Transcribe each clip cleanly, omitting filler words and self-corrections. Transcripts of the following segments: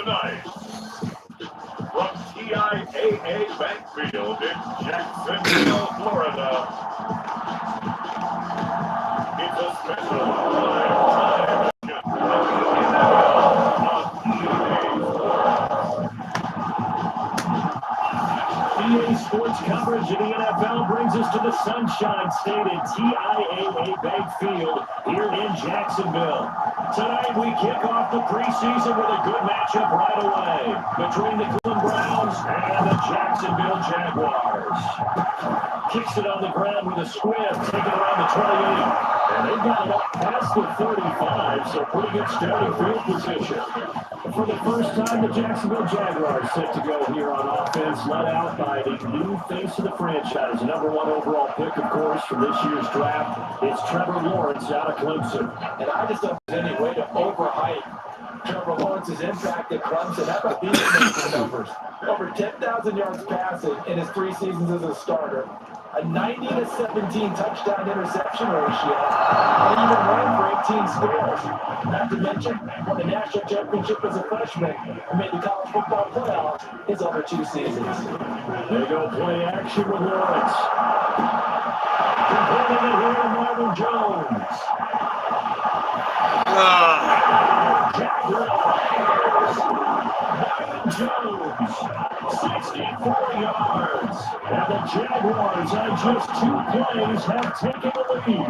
tonight. From TIAA Bank Field in Jacksonville, Florida, it's a special prime-time edition of the NFL on EA Sports coverage of the NFL brings us to the Sunshine State at TIAA Bank Field here in Jacksonville. Tonight we kick off the preseason with a good matchup right away between the Cleveland Browns and the Jacksonville Jaguars. Kicks it on the ground with a squib, taken around the 28. And they've got it up past the 35, so pretty good starting field position. For the first time, the Jacksonville Jaguars set to go here on offense, led out by the new face of the franchise, number 1 overall pick, of course, from this year's draft. It's Trevor Lawrence out of Clemson. And I just don't think there's any way to overhype Trevor Lawrence's impact at Clemson. How about these amazing numbers? Over 10,000 yards passing in his 3 seasons as a starter. A 90-17 touchdown interception ratio, and even ran for 18 scores. Not to mention, won the national championship as a freshman and made the college football playoffs his other 2 seasons. They go play action with Lawrence. Completing it here to Marvin Jones. Jones, 64 yards, and the Jaguars on just 2 plays have taken the lead.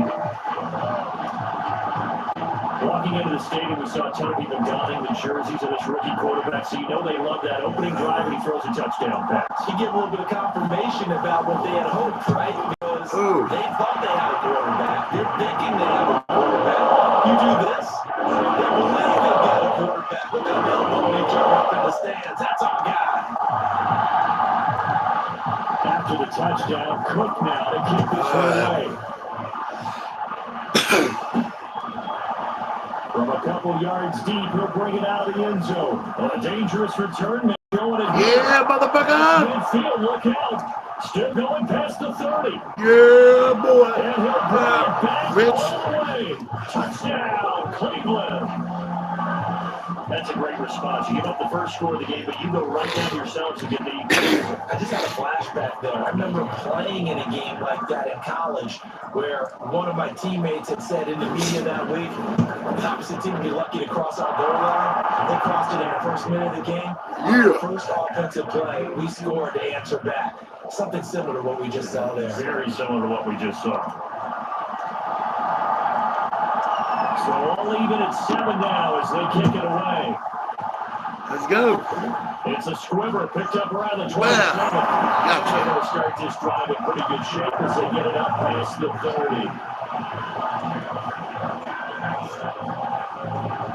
Walking into the stadium, we saw a ton of people donning the jerseys of this rookie quarterback, so you know they love that opening drive and he throws a touchdown pass. You get a little bit of confirmation about what they had hoped, right? Because they thought they had a quarterback. They're thinking they have a quarterback. You do this, they believe they got a quarterback. Look at them elbowing each other up in the stands. That's our guy. After the touchdown, Cook now to keep this one away. From a couple yards deep, he'll bring it out of the end zone. On a dangerous return, going it. Yeah, motherfucker! Midfield, look out. Still going past the 30. Yeah, boy. And he'll bring it back Rich. all the way. Touchdown, Cleveland. That's a great response. You give up the first score of the game, but you go right down yourselves to get the... I just had a flashback there. I remember playing in a game like that in college where one of my teammates had said in the media that week, the opposite team would be lucky to cross our goal line. They crossed it in the first minute of the game. Yeah. First offensive play, we scored to answer back. Something similar to what we just saw there. Very similar to what we just saw. So all even at 7 now as they kick it away. Let's go. It's a squibber picked up around the 27. Gotcha. They're going to start this drive in pretty good shape as they get it up past the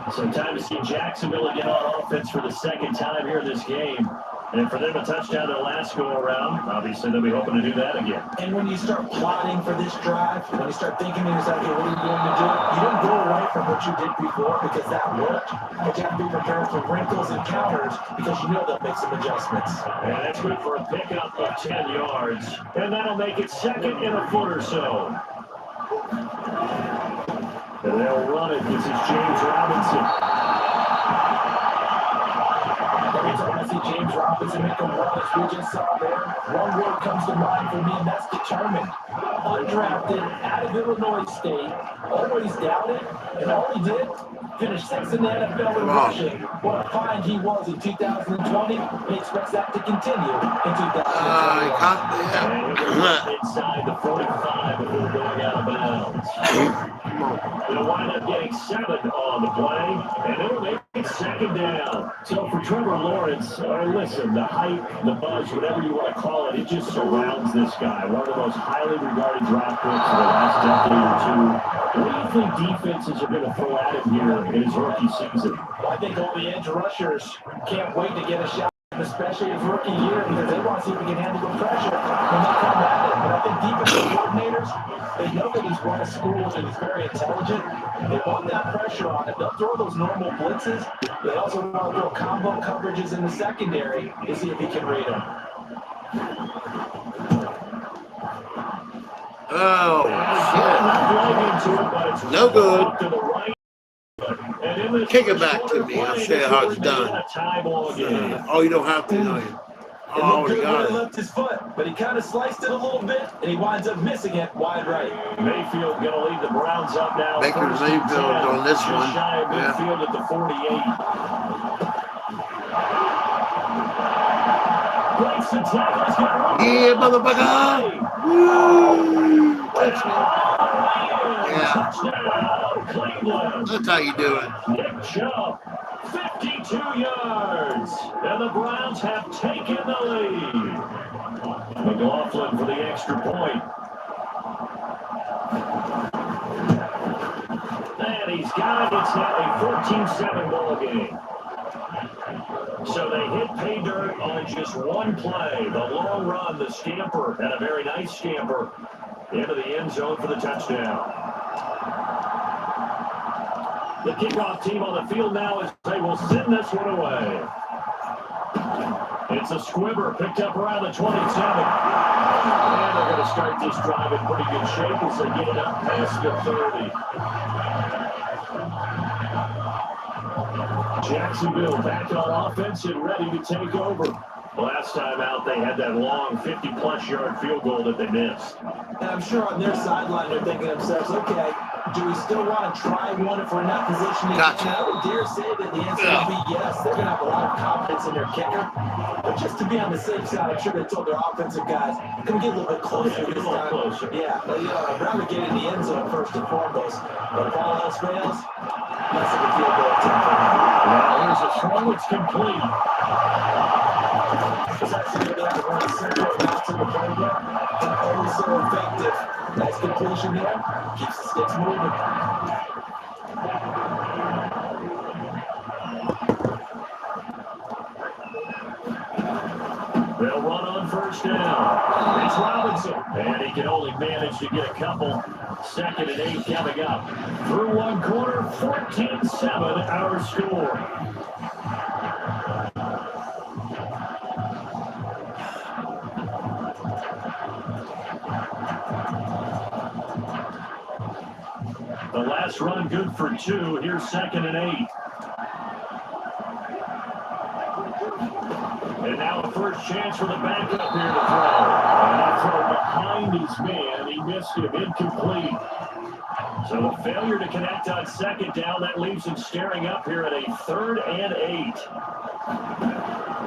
30. So time to see Jacksonville again on offense for the second time here in this game. And for them a touchdown their last go-around, obviously they'll be hoping to do that again. And when you start plotting for this drive, when you start thinking to yourself, okay, what are you going to do? You don't go away from what you did before because that worked. But you have to be prepared for wrinkles and counters because you know they'll make some adjustments. And that's good for a pickup of 10 yards. And that'll make it second and a foot or so. And they'll run it. This is James Robinson. Every time I see James Robinson make a run, as we just saw there, one word comes to mind for me, and that's determined. Undrafted, out of Illinois State, always doubted, and all he did, finished 6th in the NFL in rushing. What a find he was in 2020. He expects that to continue in 2021. Inside the 45 before going out of bounds. They'll wind up getting 7 on the play, and it'll make it second down. So for Trevor Lawrence, listen, the hype, the buzz, whatever you want to call it, it just surrounds this guy. One of the most highly regarded draft picks of the last decade or 2. What do you think defenses are going to throw at him here in his rookie season? I think all the edge rushers can't wait to get a shot, especially his rookie year, because they want to see if he can handle the pressure when they come at him. But I think defensive coordinators, they know that he's well schooled and he's very intelligent. They want that pressure on him. They'll throw those normal blitzes. They also want to throw combo coverages in the secondary to see if he can read them. Oh, shit. No good. And in this Kick it first back to quarter me. I'll play, show you this how will it's remain done. a tie ball game. Oh, you don't have to, know you. It Oh, looked we good when got he it. left his foot, but he kind of sliced it a little bit, and he winds up missing it wide right. Mayfield going to lead the Browns up now. Baker First and Mayfield 10, on this just one. shy of Yeah. midfield at the 48. Breaks the tackle. He's got one. Yeah, motherfucker. Woo! Touchdown. Yeah. Touchdown, Cleveland. That's how you do it. Nick Chubb, 52 yards. And the Browns have taken the lead. McLaughlin for the extra point. And he's got it. It's now a 14-7 ball game. So they hit pay dirt on just one play. The long run, the scamper, and a very nice scamper into the end zone for the touchdown. The kickoff team on the field now as they will send this one away. It's a squibber picked up around the 27. And they're going to start this drive in pretty good shape as they get it up past the 30. Jacksonville back on offense and ready to take over. Last time out, they had that long 50-plus yard field goal that they missed. And I'm sure on their sideline they're thinking to themselves, okay, do we still want to try one if we're in that position again? Gotcha. I would dare say that the answer would be yes. They're going to have a lot of confidence in their kicker. But just to be on the safe side, I'm sure they told their offensive guys, can we get a little bit closer this time? Closer. Yeah, but I'd rather get in the end zone first and foremost. But if all else fails, less of a field goal attempt for them. Now here's a throw. It's complete. It's actually going to have one simple amount to the play there, but always so effective. Nice completion there. Keeps the sticks moving. They'll run on first down. It's Robinson. And he can only manage to get a couple. 2nd and 8 coming up. Through one quarter, 14-7 our score. The last run good for 2. Here's 2nd and 8. And now a first chance for the backup here to throw. And that throw behind his man. He missed him. Incomplete. So the failure to connect on 2nd down, that leaves him staring up here at a 3rd and 8.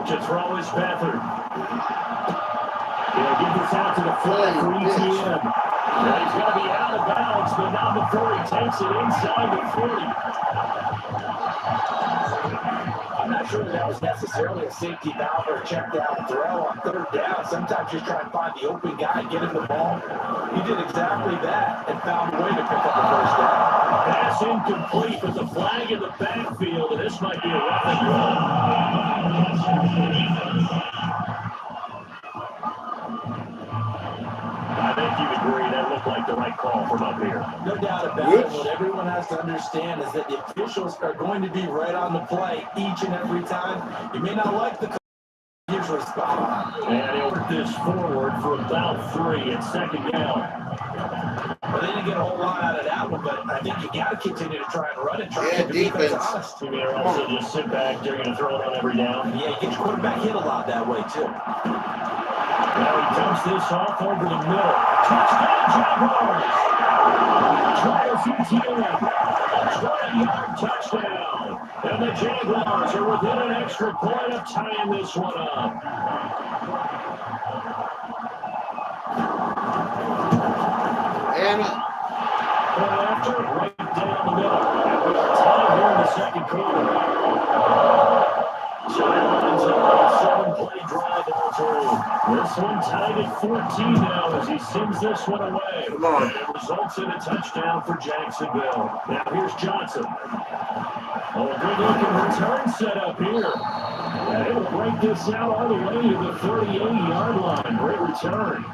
To throw is Beathard. He'll give this out to the flag for ETN. Now he's going to be out of bounds, but not before he takes it inside the 40. I'm not sure that was necessarily a safety valve or a check down throw on 3rd down. Sometimes you try and find the open guy and get him the ball. He did exactly that and found a way to pick up the first down. Pass incomplete with the flag in the backfield, and this might be a roughing run. I think you'd agree that looked like the right call from up here. No doubt about it. What everyone has to understand is that the officials are going to be right on the play each and every time. You may not like the call, usually spot on. And he'll work this forward for about 3 at 2nd down. Well, they didn't get a whole lot out of that one, but I think you got to continue to try and run it. Try and keep the defense honest. You may also just sit back, they're going to throw it on every down. Yeah, you get your quarterback hit a lot that way, too. Now he dumps this off over the middle. Touchdown, Jaguars! Trials ETN. A 20-yard touchdown. And the Jaguars are within an extra point of tying this one up. And Point after, right down the middle. And we're tied here in the 2nd quarter. Sidelines a 7-play drive all through. This one tied at 14 now as he sends this one away. Come on. And it results in a touchdown for Jacksonville. Now here's Johnson. Oh, a good-looking return set up here. And it'll break this out all the way to the 38-yard line. Great return.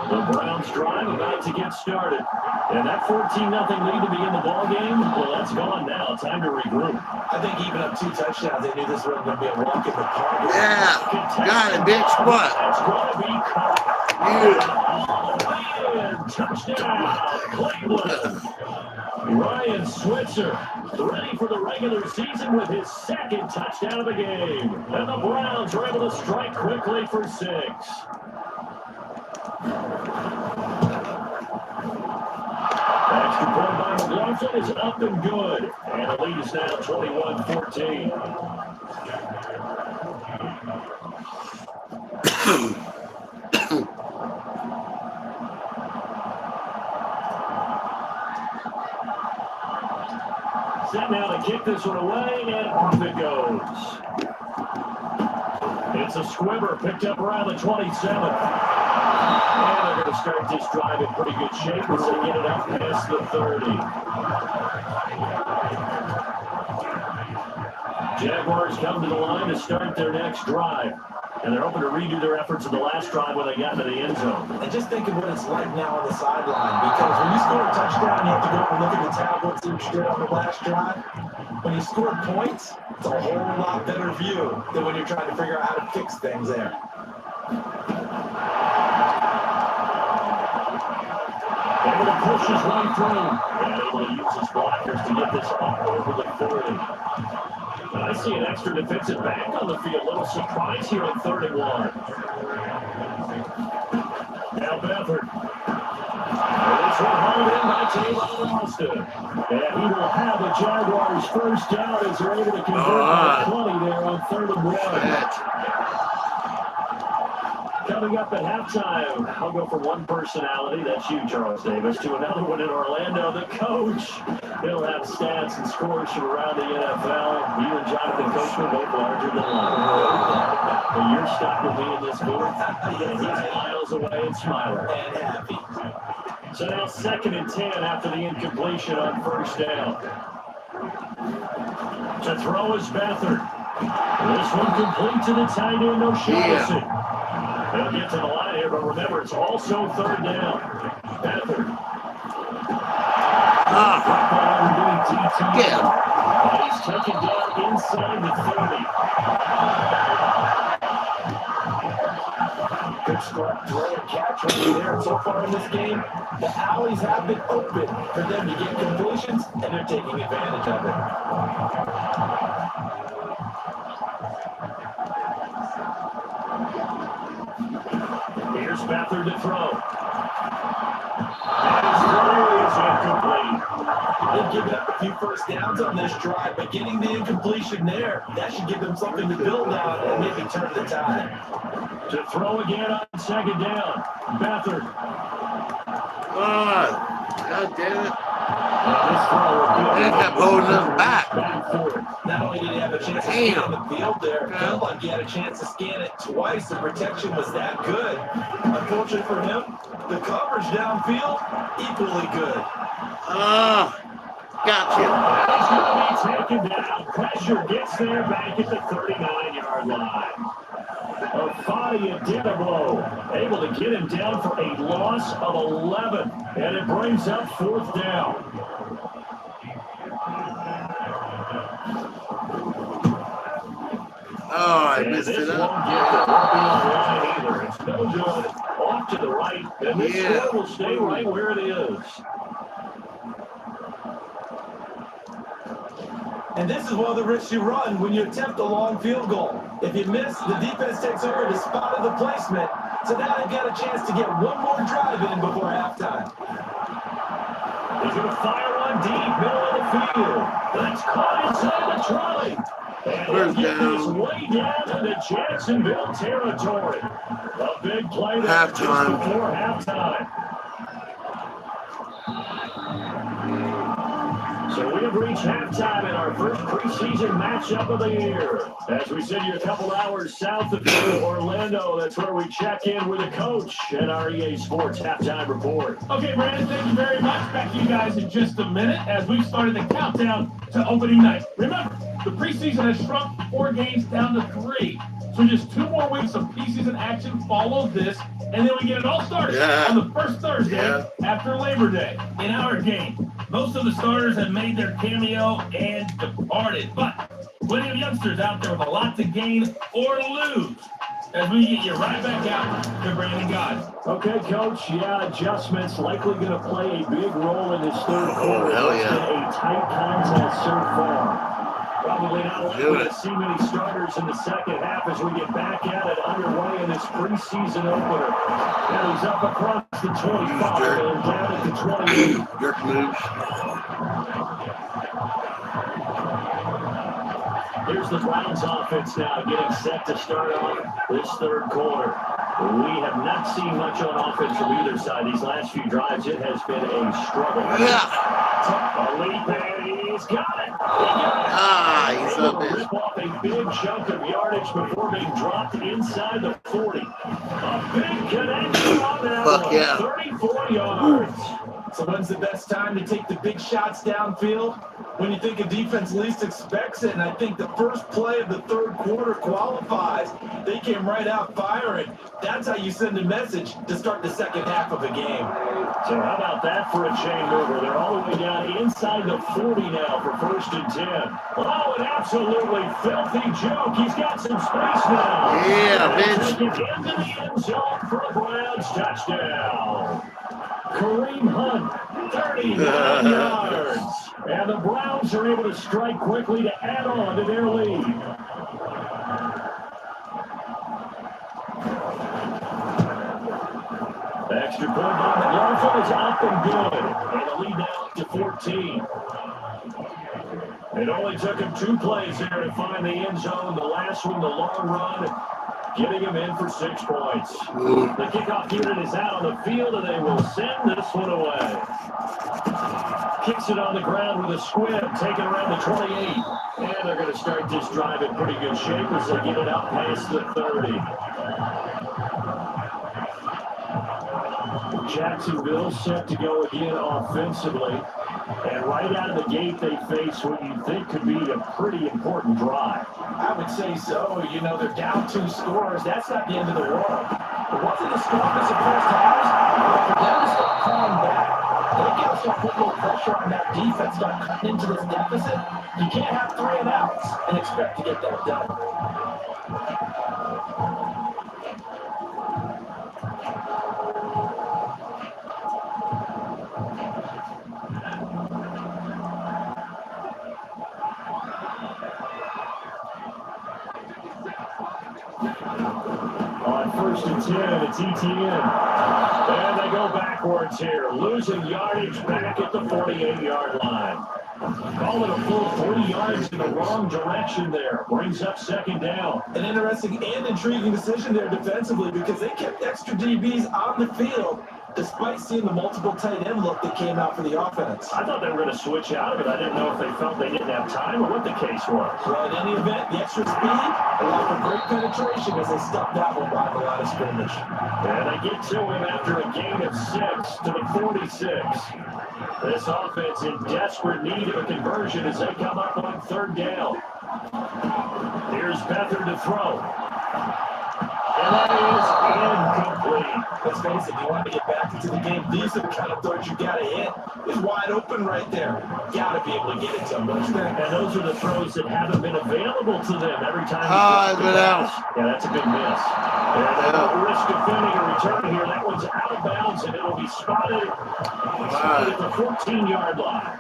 The Browns drive about to get started. And that 14-0 lead to be in the ballgame, well, that's gone now. Time to regroup. I think even up 2 touchdowns, they knew this wasn't going to be a walk in the park. yeah, got it, bitch. What? That's going to be caught. Yeah. Oh, man. Touchdown, Cleveland. Ryan Switzer, ready for the regular season with his second touchdown of the game. And the Browns are able to strike quickly for 6. Extra point by McLaughlin is up and good. And the lead is now 21-14. Set now to kick this one away, and off it goes. It's a squibber picked up around the 27th. And they're going to start this drive in pretty good shape as they get it up past the 30. Jaguars come to the line to start their next drive. And they're hoping to redo their efforts in the last drive when they got into the end zone. And just think of what it's like now on the sideline. Because when you score a touchdown, you have to go up and look at the tablets and straight on the last drive. When you score points, it's a whole lot better view than when you're trying to figure out how to fix things there. Able to push his way through. And able to use his blockers to get this off over the 40. I see an extra defensive back on the field. A little surprise here on 3rd and 1. Now Beathard. This one hauled in by Taylor Austin. And he will have the Jaguars first down as they're able to convert by 20 there on 3rd and 1. Coming up at halftime, I'll go from one personality, that's you, Charles Davis, to another one in Orlando, the coach. He'll have stats and scores from around the NFL. You and Jonathan Coachman both larger than life. But you're stuck with me in this booth. And he's miles away and smiling. And happy. So now 2nd and 10 after the incompletion on 1st down. To throw is Beathard. This one complete to the tight end, O'Shaughnessy. They'll get to the line here, but remember, it's also 3rd down. Beathard. He's taken down inside the 30. Good start, throw and catch right there. So far in this game, the alleys have been open for them to get completions, and they're taking advantage of it. Here's Beathard to throw. And his throw is incomplete. They've given up a few first downs on this drive, but getting the incompletion there, that should give them something to build on and maybe turn the tide. To throw again on 2nd down. Beathard. God damn it. This throw They kept holding them back. Not only did he have a chance to scan the field there, it felt like he had a chance to scan it twice. The protection was that good. Unfortunately for him, the coverage downfield, equally good. Gotcha. He's going to be taken down. Pressure gets there back at the 39-yard line. Afadi Adinablo able to get him down for a loss of 11. And it brings up 4th down. Oh, I messed it up. It's no good. Off to the right. And this score will stay right where it is. And this is one of the risks you run when you attempt a long field goal. If you miss, the defense takes over and spotted the placement. So now they've got a chance to get one more drive in before halftime. He's going to fire one deep, middle of the field. That's caught inside the trolley. And he'll get this way down into Jacksonville territory. A big play there just before halftime. So we have reached halftime in our first preseason matchup of the year. As we sit here a couple hours south of Orlando, that's where we check in with the coach at our EA Sports Halftime Report. Okay, Brandon, thank you very much. Back to you guys in just a minute as we've started the countdown to opening night. Remember, the preseason has shrunk 4 games down to 3. So just 2 more weeks of preseason action follow this, and then we get it all started on the first Thursday after Labor Day. In our game, most of the starters have made their cameo and departed, but plenty of youngsters out there with a lot to gain or to lose. as we get you right back out to Brandon God. Okay, Coach. Yeah, adjustments likely going to play a big role in this third quarter. hell It's yeah. been a tight contest so far. Probably not likely to see many starters in the second half as we get back at it underway in this preseason opener. And he's up across the 25 and down at the 28. Jerk moves. Here's the Browns offense now getting set to start off this third quarter. We have not seen much on offense from either side. These last few drives, it has been a struggle. A leap, and he's got it. He's up there. Rip off a big chunk of yardage before being dropped inside the 40. A big connection on that one. Yeah. 34 yards. So when's the best time to take the big shots downfield? When you think a defense least expects it, and I think the first play of the third quarter qualifies. They came right out firing. That's how you send a message to start the second half of a game. So how about that for a chain mover? They're all the way down inside the 40 now for 1st and 10. Oh, an absolutely filthy joke. He's got some space now. Yeah, bitch. Take it into the end zone for a Browns touchdown. Kareem Hunt, 39 yards. And the Browns are able to strike quickly to add on to their lead. Extra point by McLaughlin is up and good. And the lead now up to 14. It only took him 2 plays there to find the end zone. The last one, the long run, getting him in for 6 points. The kickoff unit is out on the field, and they will send this one away. Kicks it on the ground with a squib, taken around the 28. And they're going to start this drive in pretty good shape as they get it up past the 30. Jacksonville set to go again offensively. And right out of the gate, they face what you think could be a pretty important drive. I would say so. You know, they're down 2 scores. That's not the end of the world. It wasn't the strongest of first halves, but for them to start calling back, they got to put a little pressure on that defense, start cutting into this deficit. You can't have 3 and outs and expect to get that done. On 1st and 10, it's ETN. And they go backwards here, losing yardage back at the 48-yard line. Call it a full 40 yards in the wrong direction there. Brings up 2nd down. An interesting and intriguing decision there defensively because they kept extra DBs on the field despite seeing the multiple tight end look that came out for the offense. I thought they were going to switch out of it. I didn't know if they felt they didn't have time or what the case was. Well, in any event, the extra speed allowed for great penetration as they stuffed that one by the line of scrimmage. And they get to him after a gain of 6 to the 46. This offense in desperate need of a conversion as they come up on 3rd down. Here's Beathard to throw. And that is incomplete. Let's face it, you want to get back into the game. These are the kind of throws you got to hit. It's wide open right there. Got to be able to get it to them. And those are the throws that haven't been available to them every time. It's been out. Yeah, that's a big miss. And risk defending a return here. That one's out of bounds, and it'll be spotted at the 14-yard line.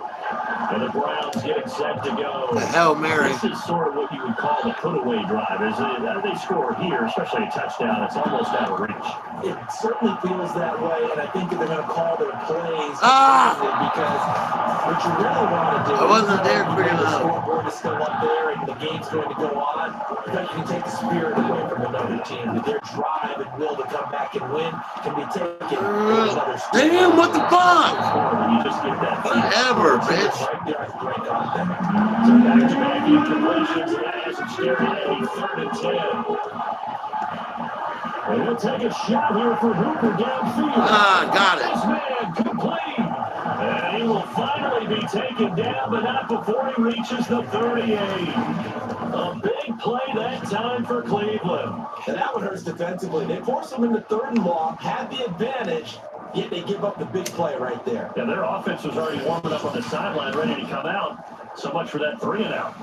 And the Browns getting set to go. The Hail Mary. This is sort of what you would call the put-away drive. They score here, especially a touchdown. It's almost out of reach. It certainly feels that way, and I think that they're going to call their plays because what you really want to do I wasn't there pretty the loud. scoreboard is still up there and the game's going to go on. Because you can take the spirit away from another team. That their drive and will to come back and win can be taken from another score. Damn, what the fuck? You just get that. Whatever, bitch. Right there, I break on them. So back-to-back incompletions, and that hasn't scared any 3rd and 10. And we'll take a shot here for Hooper downfield. Got it. This man complete. And he will finally be taken down, but not before he reaches the 38. A big play that time for Cleveland. And that one hurts defensively. They force them into 3rd and long, had the advantage, yet they give up the big play right there. Yeah, their offense was already warming up on the sideline, ready to come out. So much for that 3 and out.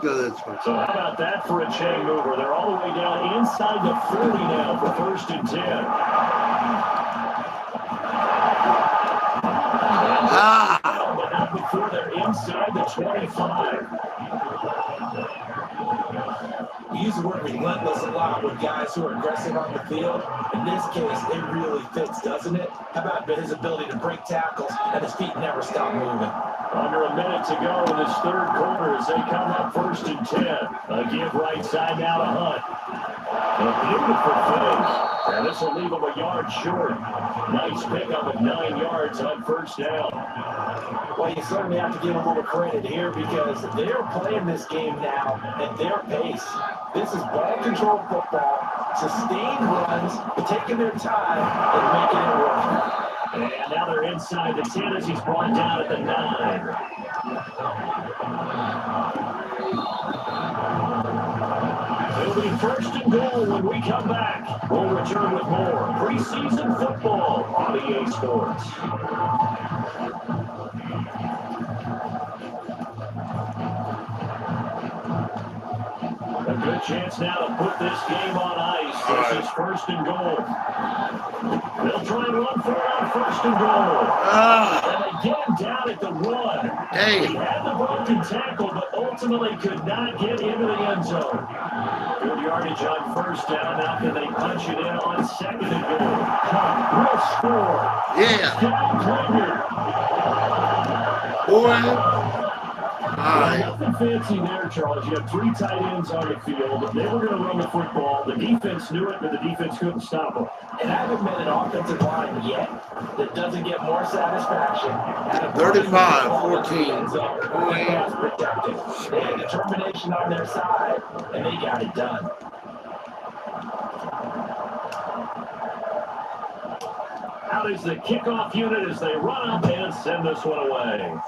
go this way. So how about that for a chain mover? They're all the way down inside the 40 now for 1st and 10. Before they're inside the 25. We use the word relentless a lot with guys who are aggressive on the field. In this case, it really fits, doesn't it? How about his ability to break tackles and his feet never stop moving? Under a minute to go in this 3rd quarter as they come up 1st and 10. A give right side now to Hunt. A beautiful finish. And this will leave him a yard short. Nice pickup of 9 yards on 1st down. Well, you certainly have to give them a little credit here because they're playing this game now at their pace. This is ball-controlled football, sustained runs, taking their time and making it work. And now they're inside the 10 as he's brought down at the 9. It'll be 1st and goal when we come back. We'll return with more preseason football on EA Sports. A good chance now to put this game on ice. This is 1st and goal. They'll try and run for it on 1st and goal. And they get him down at the 1. Hey. He had the broken tackle, but ultimately could not get into the end zone. Good yardage on 1st down. Now can they punch it in on 2nd and goal? Will score. Yeah. Boy. Nothing fancy there, Charles. You have 3 tight ends on the field. They were going to run the football. The defense knew it, but the defense couldn't stop them. And I haven't met an offensive line yet that doesn't get more satisfaction. 35-14. They had determination on their side, and they got it done. Out is the kickoff unit as they run up and send this one away.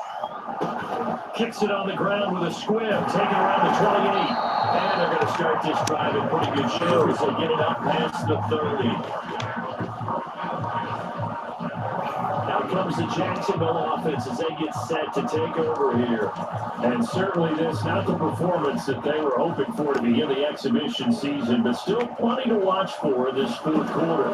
Kicks it on the ground with a squib, taken around the 28. And they're going to start this drive in pretty good shape as they get it up past the 30. Now comes the Jacksonville offense as they get set to take over here. And certainly this, not the performance that they were hoping for to begin the exhibition season, but still plenty to watch for this 4th quarter.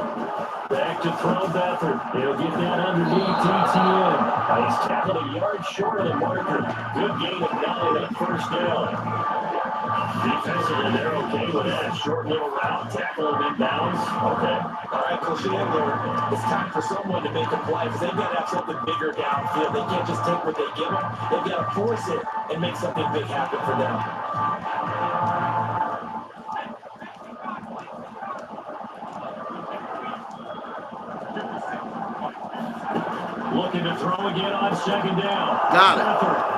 Back to throw Beathard. He'll get that underneath DTN. He's tackled a yard short of the marker. Good gain of 9 on 1st down. Defensively, they're okay with that. Short little route, tackle him inbounds. Okay. All right, Coach Chandler, it's time for someone to make a play because they've got to have something bigger downfield. They can't just take what they give them. They've got to force it and make something big happen for them. Looking to throw again on 2nd down. Got it.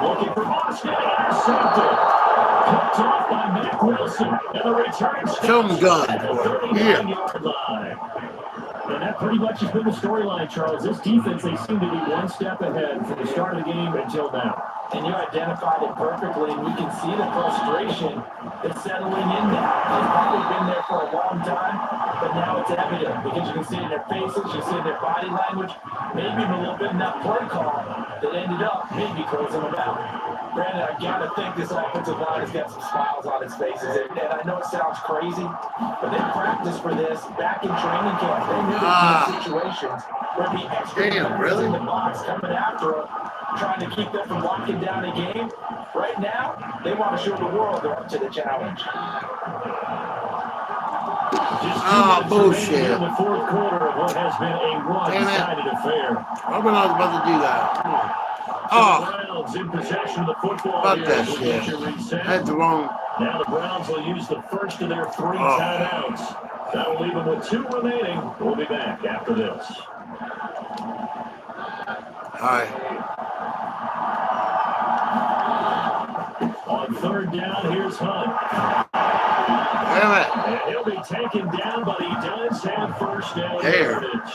Looking for Boston. Intercepted. Picked off by Matt Wilson. And the return. Show him gun. Yeah. Yard line. And that pretty much has been the storyline, Charles. This defense, they seem to be one step ahead from the start of the game until now. And you identified it perfectly, and we can see the frustration that's settling in now. It's probably been there for a long time, but now it's evident because you can see it in their faces, you see it in their body language, maybe even a little bit in that play call that ended up maybe closing them out. Brandon, I got to think this offensive line has got some smiles on its faces, and I know it sounds crazy, but they practiced for this back in training camp. They knew these situations where the extra really? in the box coming after them, trying to keep them from locking down the game. Right now, they want to show the world they're up to the challenge. Bullshit. In the 4th quarter of what has been a one-sided affair. I'm not about to do that. Come on. Browns in possession of the football. Fuck that shit. That's wrong. Now the Browns will use the first of their 3 timeouts. That'll leave them with 2 remaining. We'll be back after this. Hi. On 3rd down, here's Hunt. Damn it. And he'll be taken down, but he does have 1st down There. yardage.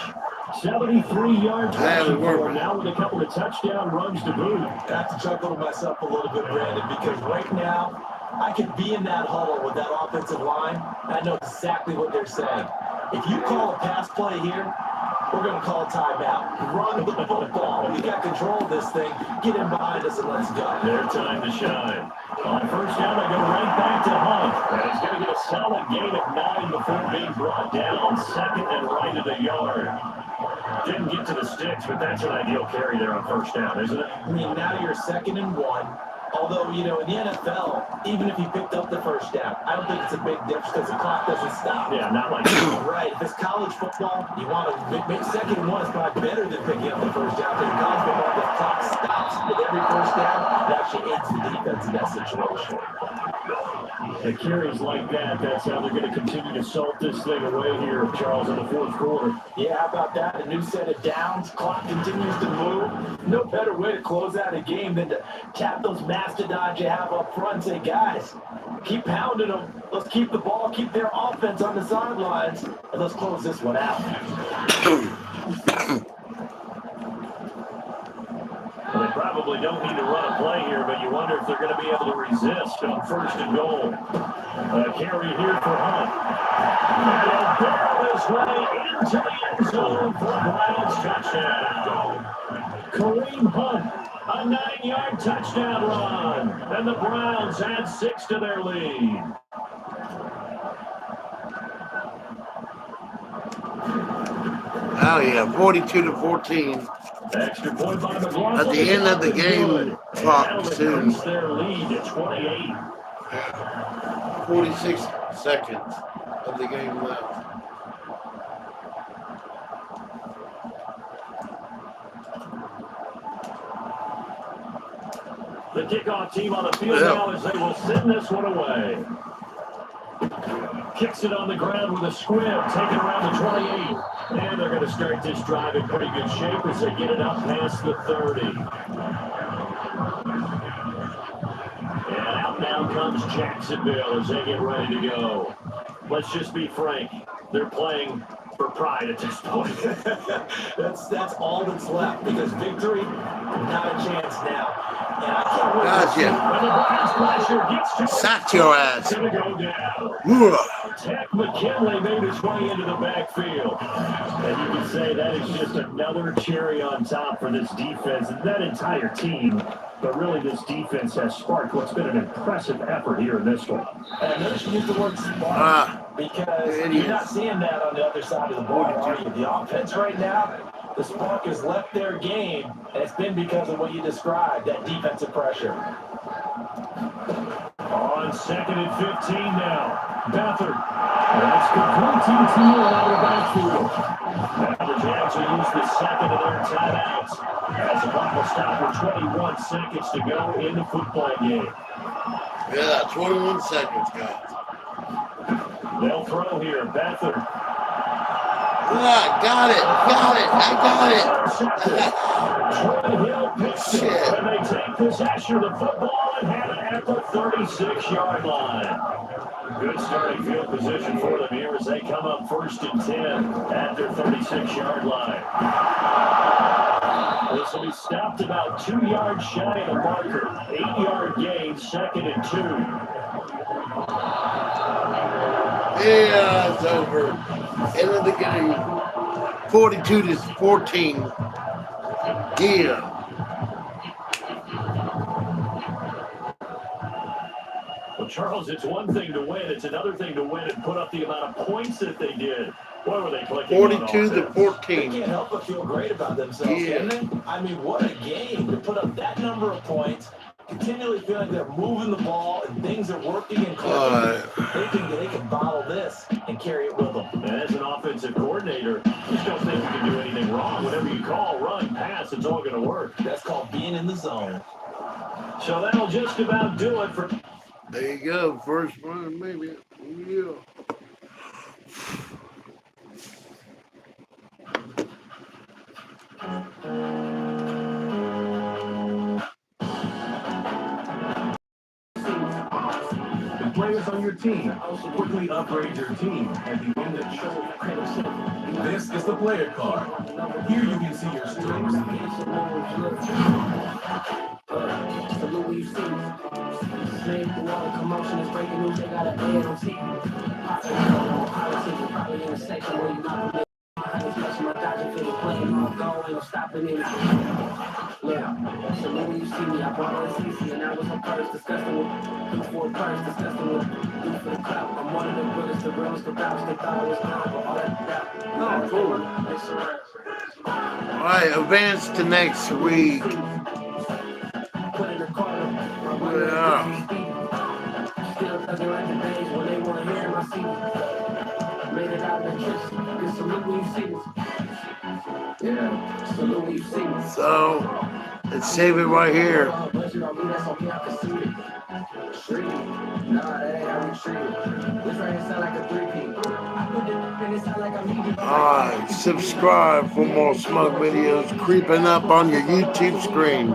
73 yards rushing for him now with a couple of touchdown runs to boot. I have to chuckle to myself a little bit, Brandon, because right now, I could be in that huddle with that offensive line, and I know exactly what they're saying. If you call a pass play here, we're going to call a timeout. Run the football. We got control of this thing. Get in behind us and let's go. Their time to shine. On first down, they go right back to Hunt. And he's going to get a solid gain of 9 before being brought down. Second and right of the yard. Didn't get to the sticks, but that's an ideal carry there on first down, isn't it? I mean, now you're 2nd and 1. Although, you know, in the NFL, even if you picked up the first down, I don't think it's a big difference because the clock doesn't stop. Yeah, not like right. If it's college football, you want to make 2nd and 1 is probably better than picking up the first down because in college football, the clock stops with every first down. It actually aids the defense in that situation. The carries like that, that's how they're going to continue to salt this thing away here, Charles, in the fourth quarter. Yeah, how about that? A new set of downs. Clock continues to move. No better way to close out a game than to tap those mastodons you have up front and say, guys, keep pounding them. Let's keep the ball, keep their offense on the sidelines, and let's close this one out. Well, they probably don't need to run a play here, but you wonder if they're going to be able to resist on first and goal. A carry here for Hunt. And he'll barrel his way into the end zone for a Browns touchdown. Kareem Hunt, a 9-yard touchdown run. And the Browns add 6 to their lead. Oh, yeah, 42-14. Extra point by McLaughlin. At the end of the game, clock soon. Their lead at 28. 46 seconds of the game left. The kickoff team on the field now as they will send this one away. Kicks it on the ground with a squib, taken around the 28. And they're going to start this drive in pretty good shape as they get it up past the 30. And out now comes Jacksonville as they get ready to go. Let's just be frank. They're playing for pride at this point. that's all that's left because victory, not a chance now. And I can't wait Sack your ass. Gonna go down. Tech McKinley made his way into the backfield. And you can say that is just another cherry on top for this defense and that entire team. But really, this defense has sparked what's been an impressive effort here in this one. And notice you use the word spark because you're not seeing that on the other side of the ball, are you? The offense right now, the spark has left their game, and it's been because of what you described, that defensive pressure. On 2nd and 15 now. Beathard. That's complete to out of the backfield. Now the Jags will use the second of their timeouts. As the clock will stop with 21 seconds to go in the football game. Yeah, 21 seconds, guys. They'll throw here. Beathard. Got it. Shit. And they take possession of the football and have it at the 36-yard line. Good starting field position for them here as they come up 1st and 10 at their 36-yard line. This will be stopped about 2 yards shy of the marker. 8-yard gain, 2nd and 2. Yeah, it's over. End of the game. 42-14. Yeah. Well, Charles, it's one thing to win. It's another thing to win and put up the amount of points that they did. What were they clicking 42-14. They can't help but feel great about themselves, can they? I mean, what a game to put up that number of points, continually feeling they're moving the ball and things are working and clicking. They can bottle this and carry it with them. And as an offensive coordinator, you just don't think you can do anything wrong. Whatever you call, run, pass, it's all going to work. That's called being in the zone. So that'll just about do it for... There you go. First one, maybe. Yeah. The players on your team also quickly upgrade your team at the end of the show. This is the player card. Here you can see your strengths. breaking news, they got a head on TV. Politics, probably in a section where you not permitted. My dodging for the plane, I'm going, I'm stopping in. Yeah, so when you see me, I bought all this easy, and that was my purse, disgusting with, look for a purse, disgusting with, look for the clout. I'm one of the brothers, the realest, the bounce, they thought I was gone, but all that, Oh, cool. All right, advance to next week. put in the corner, Yeah. still thugging like the days when they want to hear my CD. Made it out of the tricks, get salute when you see me. Yeah, salute when you see me. So, let's save it right here. Budget on me, that's on me, I can see it. Street, nah, that ain't how we treat it. This right here sound like a 3P. I put it in, it sound like I'm eating. Alright, subscribe for more smug videos creeping up on your YouTube screen.